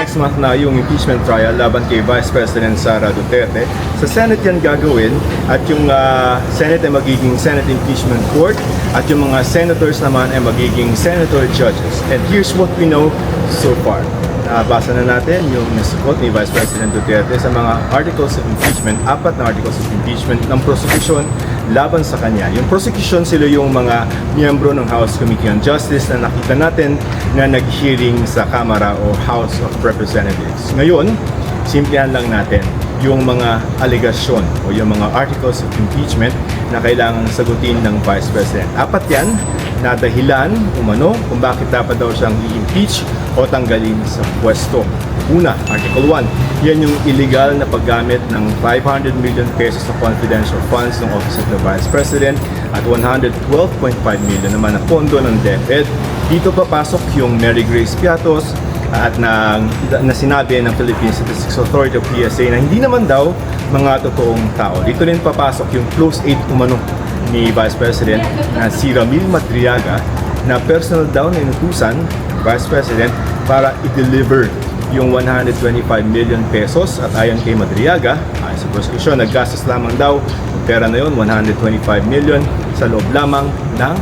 next month na yung impeachment trial laban kay Vice President Sara Duterte. Sa Senate yan gagawin at yung Senate ay magiging Senate Impeachment Court at yung mga senators naman ay magiging senator judges. And here's what we know so far. Basa na natin yung nasugot ni Vice President Duterte sa mga articles of impeachment, 4 na articles of impeachment ng prosecution laban sa kanya. Yung prosecution sila yung mga miyembro ng House Committee on Justice na nakita natin na nag-hearing sa Kamara o House of Representatives. Ngayon, simplihan lang natin yung mga alegasyon o yung mga articles of impeachment na kailangan sagutin ng Vice President. 4 yan na dahilan umano kung bakit dapat daw siyang i-impeach o tanggalin sa pwesto. Una, Article 1, yan yung illegal na paggamit ng 500 million pesos na confidential funds ng Office of the Vice President at 112.5 million naman na pondo ng DepEd. Dito papasok yung Mary Grace Piatos at na sinabi ng Philippine Statistics Authority o PSA na hindi naman daw mga totoong tao. Dito rin papasok yung close aide umano ni Vice President na si Ramil Madriaga na personal daw na inutusan Vice President para i-deliver yung 125 million pesos at ayon kay Madriaga, ayon sa prosecution, naggastos lamang daw yung pera na yun, 125 million sa loob lamang ng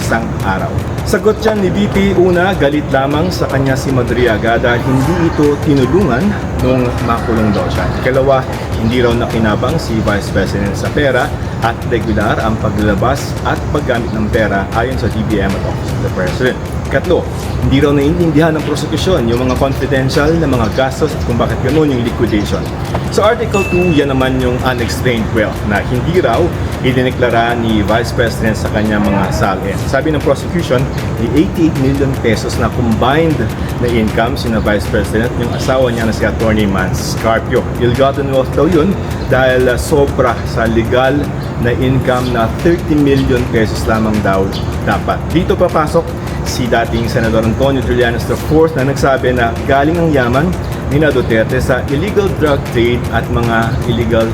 isang araw. Sagot dyan ni VP, una, galit lamang sa kanya si Madriaga dahil hindi ito tinulungan nung makulong daw siya. Ikalawa, hindi raw nakinabang si Vice President sa pera at regular ang paglalabas at paggamit ng pera ayon sa DBM at Office of the President. Ikatlo, hindi raw naiintindihan ng prosecution yung mga confidential na mga gastos at kung bakit ganoon yung liquidation. So Article 2, yan naman yung unexplained wealth na hindi raw idineklara ni Vice President sa kanyang mga salin. Sabi ng prosecution, may 88 million pesos na combined na income sina Vice President yung asawa niya na si Attorney Mans Carpio. Ill-gotten wealth daw yun dahil sobra sa legal na income na 30 million pesos lamang daw dapat. Dito papasok si dating Senador Antonio Trillanes IV na nagsabi na galing ang yaman ni Duterte sa illegal drug trade at mga illegal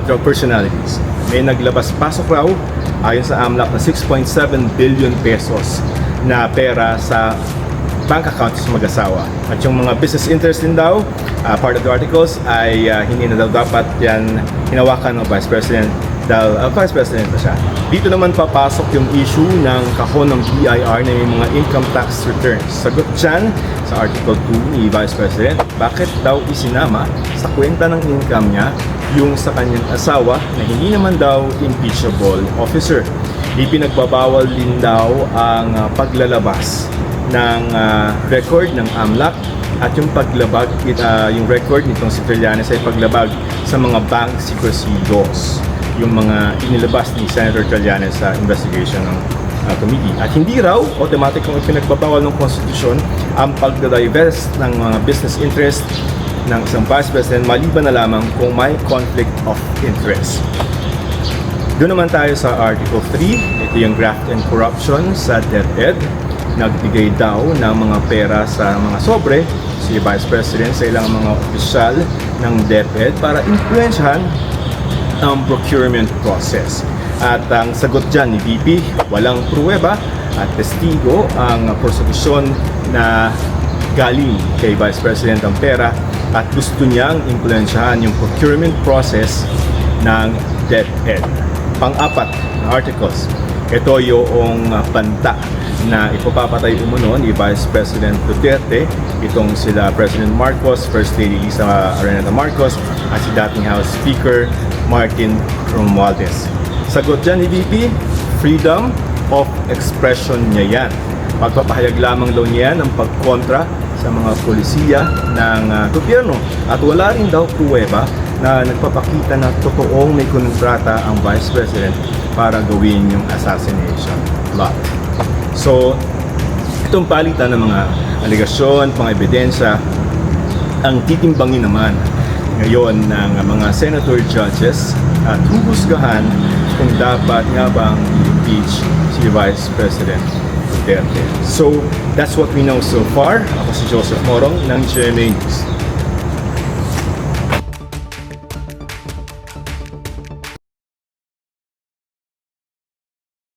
drug personalities. May naglabas-pasok raw ayon sa AMLAC na 6.7 billion pesos na pera sa bank accounts sa mag-asawa. At yung mga business interest din daw, part of the articles ay hindi na daw dapat yan hinawakan ng Vice President dahil Vice President na siya. Dito naman papasok yung issue ng kahon ng BIR na may mga income tax returns. Sagot dyan sa Article 2 ni Vice President, bakit daw isinama sa kwenta ng income niya yung sa kanyang asawa na hindi naman daw impeachable officer. Ipinagbabawal din daw ang paglalabas ng record ng AMLAC at yung paglabag, yung record nitong si Trillanes ay paglabag sa mga bank secrecy laws, yung mga inilabas ni Senator Trillanes sa investigation ng committee. At hindi raw automatic kung ipinagbabawal ng konstitusyon ang pagdadivest ng mga business interest ng isang Vice President maliban na lamang kung may conflict of interest. Doon naman tayo sa Article 3, ito yung graft and corruption sa DepEd. Nagbigay daw ng mga pera sa mga sobre si Vice President sa ilang mga opisyal ng DepEd para influensyahan ang procurement process. At ang sagot dyan ni VP, walang pruweba at testigo ang prosecution na galing kay Vice President ang pera at gusto niyang influensyahan yung procurement process ng DepEd. Pang-4 na articles, ito yung banta na ipapapatay umuno ni Vice President Duterte, itong sila President Marcos, First Lady Lisa Araneta Marcos at si dating House Speaker Martin Romualdez. Sagot dyan ni VP, freedom of expression niya yan. Magpapahayag lamang daw niya ng pagkontra sa mga polisiya ng gobyerno at wala rin daw pruweba na nagpapakita na totoong may kontrata ang Vice President para gawin yung assassination plot. So, itong palitan ng mga aligasyon, mga ebidensya, ang titimbangin naman ngayon ng mga senator judges at huhusgahan kung dapat nga bang impeach si Vice President Duterte. So, that's what we know so far. Ako si Joseph Morong ng GMA News.